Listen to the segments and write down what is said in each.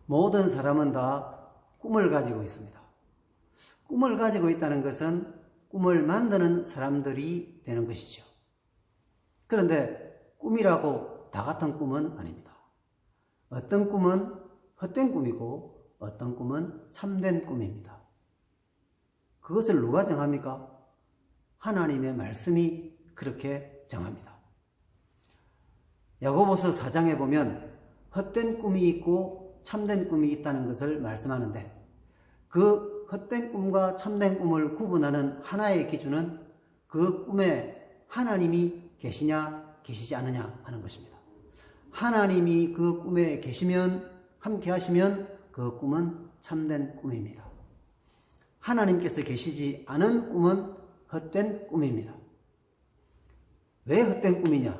모든 사람은 다 꿈을 가지고 있습니다. 꿈을 가지고 있다는 것은 꿈을 만드는 사람들이 되는 것이죠. 그런데 꿈이라고 다 같은 꿈은 아닙니다. 어떤 꿈은 헛된 꿈이고 어떤 꿈은 참된 꿈입니다. 그것을 누가 정합니까? 하나님의 말씀이 그렇게 정합니다. 야고보서 4장에 보면 헛된 꿈이 있고 참된 꿈이 있다는 것을 말씀하는데, 그 헛된 꿈과 참된 꿈을 구분하는 하나의 기준은 그 꿈에 하나님이 계시냐 계시지 않느냐 하는 것입니다. 하나님이 그 꿈에 계시면, 함께 하시면 그 꿈은 참된 꿈입니다. 하나님께서 계시지 않은 꿈은 헛된 꿈입니다. 왜 헛된 꿈이냐?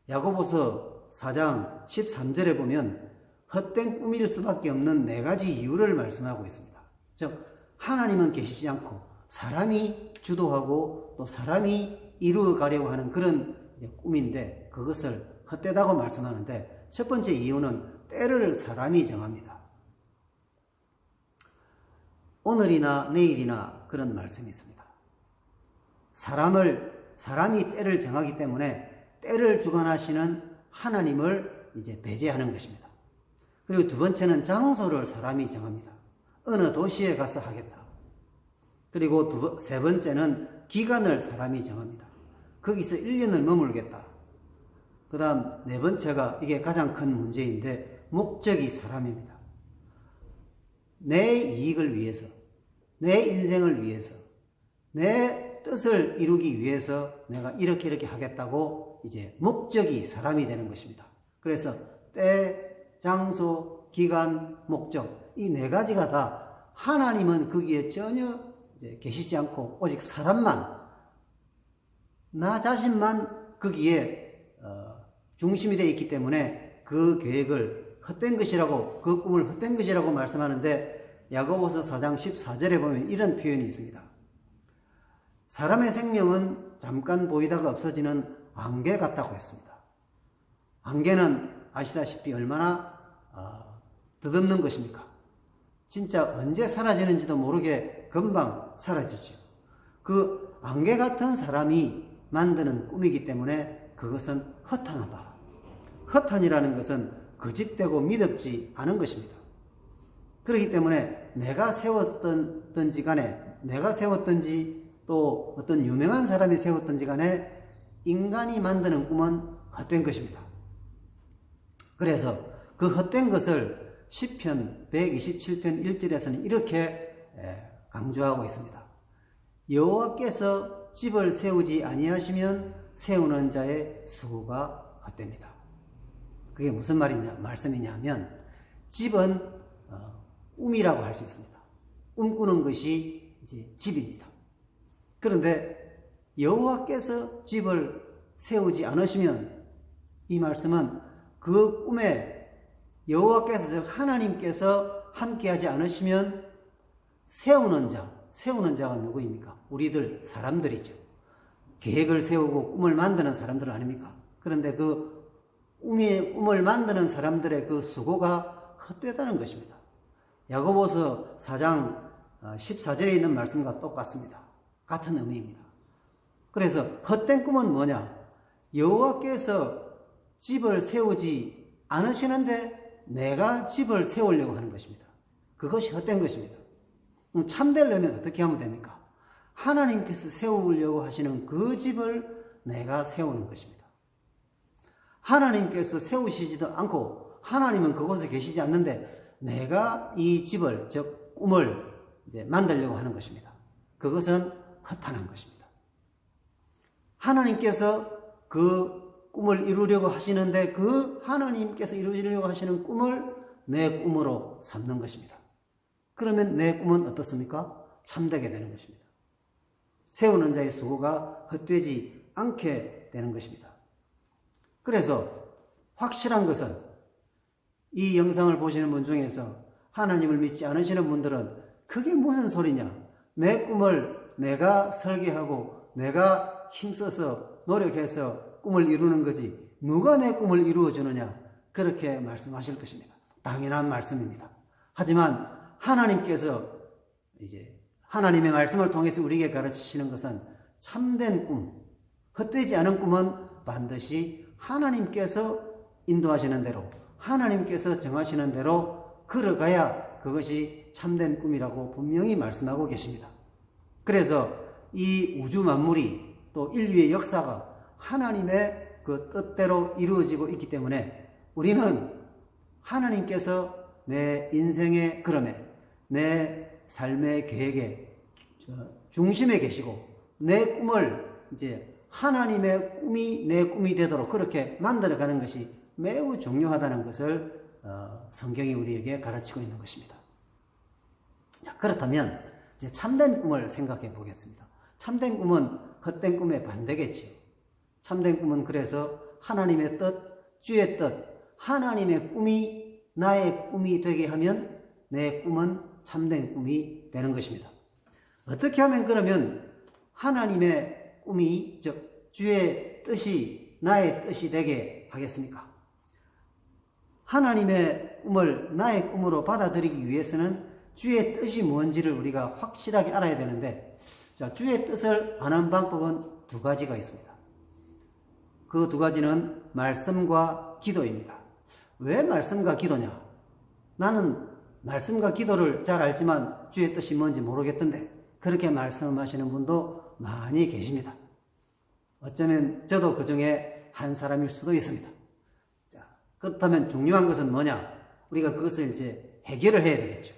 야고보서 4장 13절에 보면 헛된 꿈일 수밖에 없는 4가지 이유를 말씀하고 있습니다. 즉, 하나님은 계시지 않고 사람이 주도하고 또 사람이 이루어가려고 하는 그런 꿈인데, 그것을 헛되다고 말씀하는데, 첫 번째 이유는 때를 사람이 정합니다. 오늘이나 내일이나 그런 말씀이 있습니다. 사람이 때를 정하기 때문에 때를 주관하시는 하나님을 이제 배제하는 것입니다. 그리고 두 번째는 장소를 사람이 정합니다. 어느 도시에 가서 하겠다. 그리고 세 번째는 기간을 사람이 정합니다. 거기서 1년을 머물겠다. 그 다음 네 번째가, 이게 가장 큰 문제인데, 목적이 사람입니다. 내 이익을 위해서, 내 인생을 위해서, 내 뜻을 이루기 위해서 내가 이렇게 하겠다고 이제 목적이 사람이 되는 것입니다. 그래서 때, 장소, 기간, 목적, 이 4가지가 다 하나님은 거기에 전혀 이제 계시지 않고 오직 사람만, 나 자신만 거기에 중심이 되어 있기 때문에 그 계획을 헛된 것이라고, 그 꿈을 헛된 것이라고 말씀하는데, 야고보서 4장 14절에 보면 이런 표현이 있습니다. 사람의 생명은 잠깐 보이다가 없어지는 안개 같다고 했습니다. 안개는 아시다시피 얼마나 덧없는 것입니까? 진짜 언제 사라지는지도 모르게 금방 사라지죠. 그 안개 같은 사람이 만드는 꿈이기 때문에 그것은 허탄하다. 허탄이라는 것은 거짓되고 믿음지 않은 것입니다. 그렇기 때문에 내가 세웠던지 간에, 내가 세웠던지 또 어떤 유명한 사람이 세웠던지 간에 인간이 만드는 꿈은 헛된 것입니다. 그래서 그 헛된 것을 시편 127편 1절에서는 이렇게 강조하고 있습니다. 여호와께서 집을 세우지 아니하시면 세우는 자의 수고가 헛됩니다. 그게 무슨 말씀이냐면, 집은 꿈이라고 할 수 있습니다. 꿈꾸는 것이 이제 집입니다. 그런데 여호와께서 집을 세우지 않으시면, 이 말씀은 그 꿈에 여호와께서, 즉 하나님께서 함께하지 않으시면 세우는 자가 누구입니까? 우리들 사람들이죠. 계획을 세우고 꿈을 만드는 사람들 아닙니까? 그런데 그 꿈을 만드는 사람들의 그 수고가 헛되다는 것입니다. 야고보서 4장 14절에 있는 말씀과 똑같습니다. 같은 의미입니다. 그래서 헛된 꿈은 뭐냐? 여호와께서 집을 세우지 않으시는데 내가 집을 세우려고 하는 것입니다. 그것이 헛된 것입니다. 참되려면 어떻게 하면 됩니까? 하나님께서 세우려고 하시는 그 집을 내가 세우는 것입니다. 하나님께서 세우시지도 않고 하나님은 그곳에 계시지 않는데 내가 이 집을, 즉 꿈을 이제 만들려고 하는 것입니다. 그것은 허탄한 것입니다. 하나님께서 그 꿈을 이루려고 하시는데 그 하나님께서 이루려고 하시는 꿈을 내 꿈으로 삼는 것입니다. 그러면 내 꿈은 어떻습니까? 참되게 되는 것입니다. 세우는 자의 수고가 헛되지 않게 되는 것입니다. 그래서 확실한 것은 이 영상을 보시는 분 중에서 하나님을 믿지 않으시는 분들은 그게 무슨 소리냐? 내 꿈을 내가 설계하고 내가 힘써서 노력해서 꿈을 이루는 거지 누가 내 꿈을 이루어주느냐? 그렇게 말씀하실 것입니다. 당연한 말씀입니다. 하지만 하나님께서 이제 하나님의 말씀을 통해서 우리에게 가르치시는 것은 참된 꿈, 헛되지 않은 꿈은 반드시 하나님께서 인도하시는 대로, 하나님께서 정하시는 대로 걸어가야 그것이 참된 꿈이라고 분명히 말씀하고 계십니다. 그래서 이 우주 만물이 또 인류의 역사가 하나님의 그 뜻대로 이루어지고 있기 때문에 우리는 하나님께서 내 인생의 걸음에, 내 삶의 계획의 중심에 계시고 내 꿈을 이제 하나님의 꿈이 내 꿈이 되도록 그렇게 만들어가는 것이 매우 중요하다는 것을 성경이 우리에게 가르치고 있는 것입니다. 자, 그렇다면 이제 참된 꿈을 생각해 보겠습니다. 참된 꿈은 헛된 꿈의 반대겠지요. 참된 꿈은 그래서 하나님의 뜻, 주의 뜻, 하나님의 꿈이 나의 꿈이 되게 하면 내 꿈은 참된 꿈이 되는 것입니다. 어떻게 하면 그러면 하나님의 꿈이, 즉 주의 뜻이 나의 뜻이 되게 하겠습니까? 하나님의 꿈을 나의 꿈으로 받아들이기 위해서는 주의 뜻이 뭔지를 우리가 확실하게 알아야 되는데, 자, 주의 뜻을 아는 방법은 두 가지가 있습니다. 그 두 가지는 말씀과 기도입니다. 왜 말씀과 기도냐? 나는 말씀과 기도를 잘 알지만 주의 뜻이 뭔지 모르겠던데, 그렇게 말씀하시는 분도 많이 계십니다. 어쩌면 저도 그 중에 한 사람일 수도 있습니다. 자, 그렇다면 중요한 것은 뭐냐? 우리가 그것을 이제 해결을 해야 되겠죠.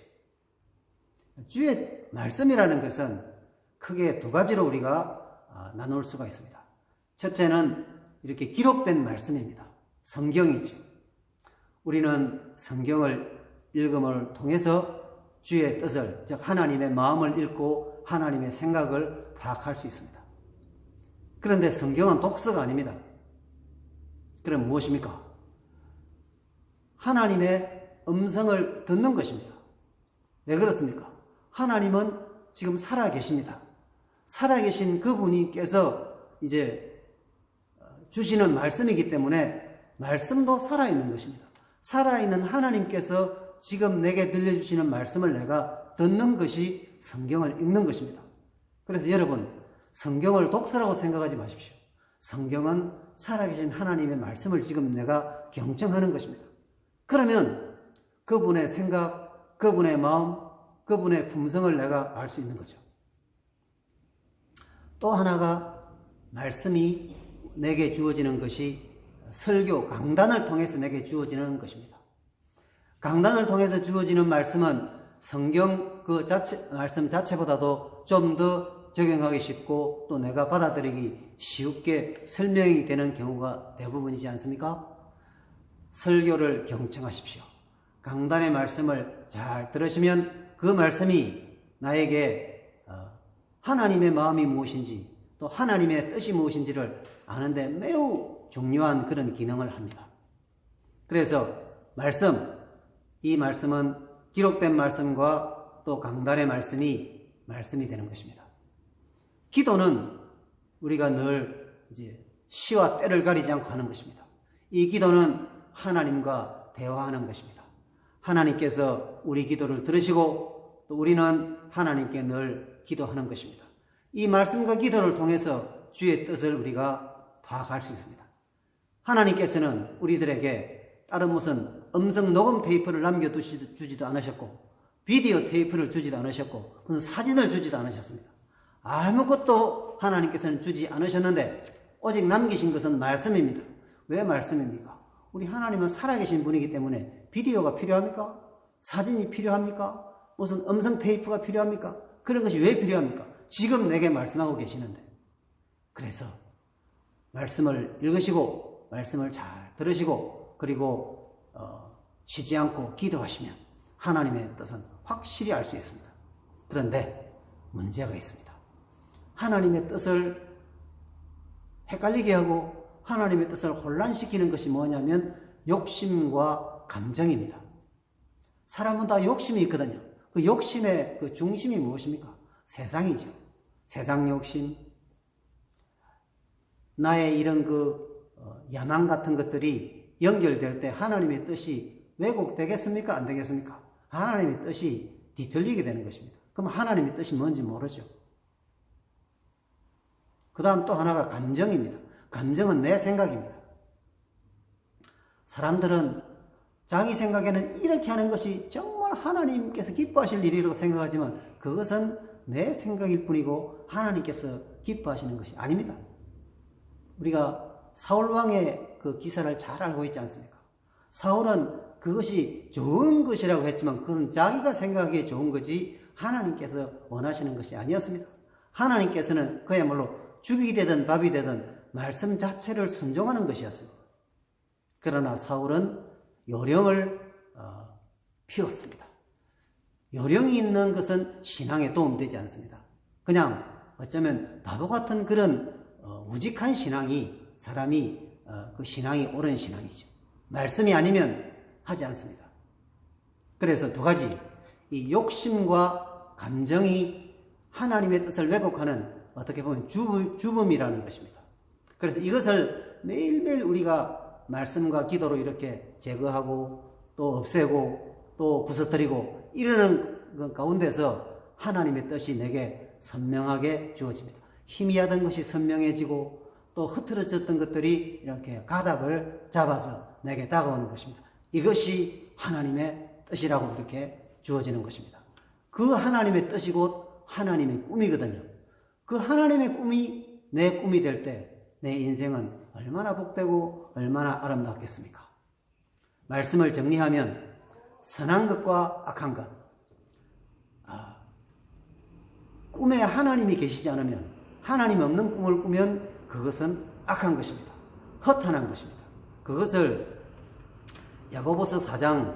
주의 말씀이라는 것은 크게 두 가지로 우리가 나눌 수가 있습니다. 첫째는 이렇게 기록된 말씀입니다. 성경이죠. 우리는 성경을 읽음을 통해서 주의 뜻을, 즉 하나님의 마음을 읽고 하나님의 생각을 파악할 수 있습니다. 그런데 성경은 독서가 아닙니다. 그럼 무엇입니까? 하나님의 음성을 듣는 것입니다. 왜 그렇습니까? 하나님은 지금 살아계십니다. 살아계신 그분께서 이제 주시는 말씀이기 때문에 말씀도 살아있는 것입니다. 살아있는 하나님께서 지금 내게 들려주시는 말씀을 내가 듣는 것이 성경을 읽는 것입니다. 그래서 여러분, 성경을 독서라고 생각하지 마십시오. 성경은 살아계신 하나님의 말씀을 지금 내가 경청하는 것입니다. 그러면 그분의 생각, 그분의 마음, 그분의 품성을 내가 알 수 있는 거죠. 또 하나가 말씀이 내게 주어지는 것이 설교, 강단을 통해서 내게 주어지는 것입니다. 강단을 통해서 주어지는 말씀은 성경 그 말씀 자체보다도 좀 더 적용하기 쉽고 또 내가 받아들이기 쉽게 설명이 되는 경우가 대부분이지 않습니까? 설교를 경청하십시오. 강단의 말씀을 잘 들으시면 그 말씀이 나에게 하나님의 마음이 무엇인지 또 하나님의 뜻이 무엇인지를 아는데 매우 중요한 그런 기능을 합니다. 그래서 이 말씀은 기록된 말씀과 또 강단의 말씀이 되는 것입니다. 기도는 우리가 늘 이제 시와 때를 가리지 않고 하는 것입니다. 이 기도는 하나님과 대화하는 것입니다. 하나님께서 우리 기도를 들으시고 또 우리는 하나님께 늘 기도하는 것입니다. 이 말씀과 기도를 통해서 주의 뜻을 우리가 파악할 수 있습니다. 하나님께서는 우리들에게 다른 무슨 음성 녹음 테이프를 남겨주지도 않으셨고 비디오 테이프를 주지도 않으셨고 무슨 사진을 주지도 않으셨습니다. 아무것도 하나님께서는 주지 않으셨는데 오직 남기신 것은 말씀입니다. 왜 말씀입니까? 우리 하나님은 살아계신 분이기 때문에 비디오가 필요합니까? 사진이 필요합니까? 무슨 음성 테이프가 필요합니까? 그런 것이 왜 필요합니까? 지금 내게 말씀하고 계시는데. 그래서 말씀을 읽으시고 말씀을 잘 들으시고 그리고 쉬지 않고 기도하시면 하나님의 뜻은 확실히 알 수 있습니다. 그런데 문제가 있습니다. 하나님의 뜻을 헷갈리게 하고 하나님의 뜻을 혼란시키는 것이 뭐냐면 욕심과 감정입니다. 사람은 다 욕심이 있거든요. 그 욕심의 그 중심이 무엇입니까? 세상이죠. 세상 욕심, 나의 이런 야망 같은 것들이 연결될 때 하나님의 뜻이 왜곡되겠습니까? 안 되겠습니까? 하나님의 뜻이 뒤틀리게 되는 것입니다. 그럼 하나님의 뜻이 뭔지 모르죠. 그 다음 또 하나가 감정입니다. 감정은 내 생각입니다. 사람들은 자기 생각에는 이렇게 하는 것이 정말 하나님께서 기뻐하실 일이라고 생각하지만 그것은 내 생각일 뿐이고 하나님께서 기뻐하시는 것이 아닙니다. 우리가 사울왕의 그 기사를 잘 알고 있지 않습니까? 사울은 그것이 좋은 것이라고 했지만 그것은 자기가 생각하기에 좋은 거지 하나님께서 원하시는 것이 아니었습니다. 하나님께서는 그야말로 죽이 되든 밥이 되든 말씀 자체를 순종하는 것이었습니다. 그러나 사울은 요령을 피웠습니다. 요령이 있는 것은 신앙에 도움되지 않습니다. 그냥 어쩌면 바보 같은 그런 우직한 신앙이 사람이 그 신앙이 옳은 신앙이죠. 말씀이 아니면 하지 않습니다. 그래서 두 가지, 이 욕심과 감정이 하나님의 뜻을 왜곡하는 어떻게 보면 주범이라는 것입니다. 그래서 이것을 매일매일 우리가 말씀과 기도로 이렇게 제거하고 또 없애고 또 부서뜨리고 이러는 것 가운데서 하나님의 뜻이 내게 선명하게 주어집니다. 희미하던 것이 선명해지고 또 흐트러졌던 것들이 이렇게 가닥을 잡아서 내게 다가오는 것입니다. 이것이 하나님의 뜻이라고 이렇게 주어지는 것입니다. 그 하나님의 뜻이 곧 하나님의 꿈이거든요. 그 하나님의 꿈이 내 꿈이 될 때 내 인생은 얼마나 복되고 얼마나 아름답겠습니까? 말씀을 정리하면 선한 것과 악한 것, 꿈에 하나님이 계시지 않으면 하나님 없는 꿈을 꾸면 그것은 악한 것입니다. 허탄한 것입니다. 그것을 야고보서 4장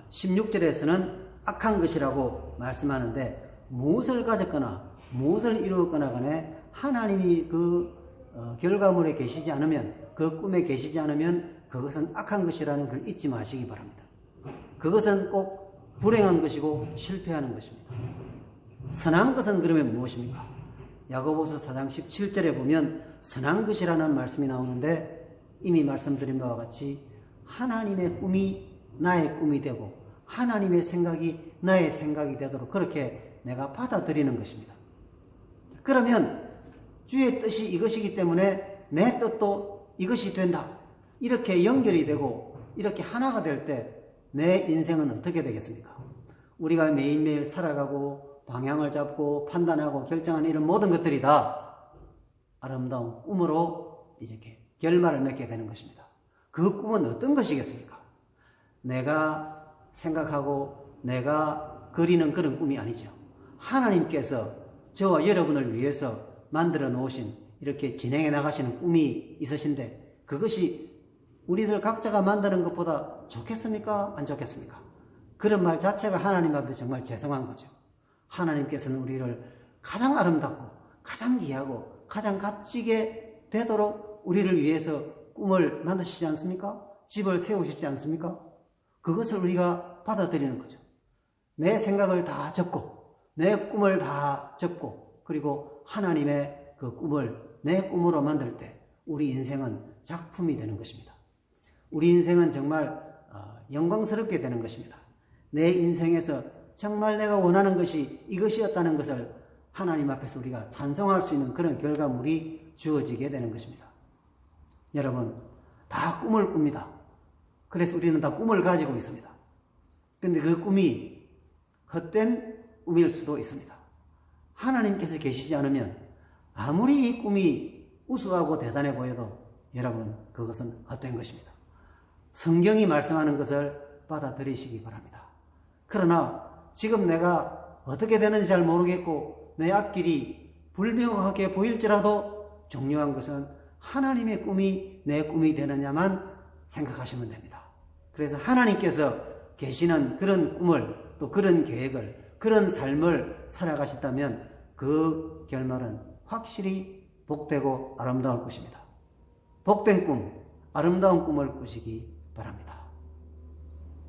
16절에서는 악한 것이라고 말씀하는데 무엇을 가졌거나 무엇을 이루었거나 간에 하나님이 그 결과물에 계시지 않으면 그 꿈에 계시지 않으면 그것은 악한 것이라는 걸 잊지 마시기 바랍니다. 그것은 꼭 불행한 것이고 실패하는 것입니다. 선한 것은 그러면 무엇입니까? 야고보서 4장 17절에 보면 선한 것이라는 말씀이 나오는데 이미 말씀드린 바와 같이 하나님의 꿈이 나의 꿈이 되고 하나님의 생각이 나의 생각이 되도록 그렇게 내가 받아들이는 것입니다. 그러면 주의 뜻이 이것이기 때문에 내 뜻도 이것이 된다. 이렇게 연결이 되고 이렇게 하나가 될 때 내 인생은 어떻게 되겠습니까? 우리가 매일매일 살아가고 방향을 잡고 판단하고 결정하는 이런 모든 것들이 다 아름다운 꿈으로 이제 결말을 맺게 되는 것입니다. 그 꿈은 어떤 것이겠습니까? 내가 생각하고 내가 그리는 그런 꿈이 아니죠. 하나님께서 저와 여러분을 위해서 만들어 놓으신 이렇게 진행해 나가시는 꿈이 있으신데 그것이 우리들 각자가 만드는 것보다 좋겠습니까? 안 좋겠습니까? 그런 말 자체가 하나님 앞에 정말 죄송한 거죠. 하나님께서는 우리를 가장 아름답고 가장 귀하고 가장 값지게 되도록 우리를 위해서 꿈을 만드시지 않습니까? 집을 세우시지 않습니까? 그것을 우리가 받아들이는 거죠. 내 생각을 다 접고 내 꿈을 다 접고 그리고 하나님의 그 꿈을 내 꿈으로 만들 때 우리 인생은 작품이 되는 것입니다. 우리 인생은 정말 영광스럽게 되는 것입니다. 내 인생에서 정말 내가 원하는 것이 이것이었다는 것을 하나님 앞에서 우리가 찬송할 수 있는 그런 결과물이 주어지게 되는 것입니다. 여러분, 다 꿈을 꿉니다. 그래서 우리는 다 꿈을 가지고 있습니다. 그런데 그 꿈이 헛된 꿈일 수도 있습니다. 하나님께서 계시지 않으면 아무리 이 꿈이 우수하고 대단해 보여도 여러분, 그것은 헛된 것입니다. 성경이 말씀하는 것을 받아들이시기 바랍니다. 그러나 지금 내가 어떻게 되는지 잘 모르겠고 내 앞길이 불명확하게 보일지라도 중요한 것은 하나님의 꿈이 내 꿈이 되느냐만 생각하시면 됩니다. 그래서 하나님께서 계시는 그런 꿈을 또 그런 계획을 그런 삶을 살아가셨다면 그 결말은 확실히 복되고 아름다울 것입니다. 복된 꿈, 아름다운 꿈을 꾸시기 바랍니다.